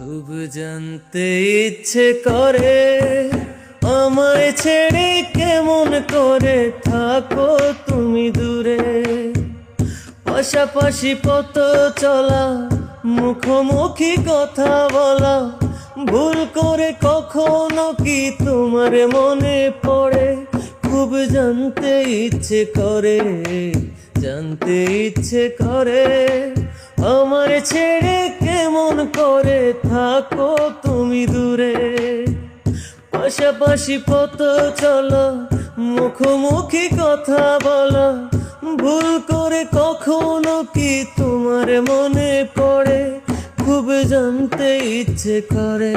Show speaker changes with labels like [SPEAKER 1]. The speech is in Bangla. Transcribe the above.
[SPEAKER 1] খুব জানতে ইচ্ছে করে আমায় ছেড়ে কেমন করে থাকো তুমি দূরে। পাশাপাশি পথ চলা, মুখোমুখি কথা বলা, ভুল করে কখনো কি তোমার মনে পড়ে? খুব জানতে ইচ্ছে করে, জানতে ইচ্ছে করে আমার ছেড়ে কেমন করে থাকো তুমি দূরে। পাশাপাশি পথ চলা, মুখোমুখি কথা বলা, ভুল করে কখনো কি তোমার মনে পড়ে? খুব জানতে ইচ্ছে করে।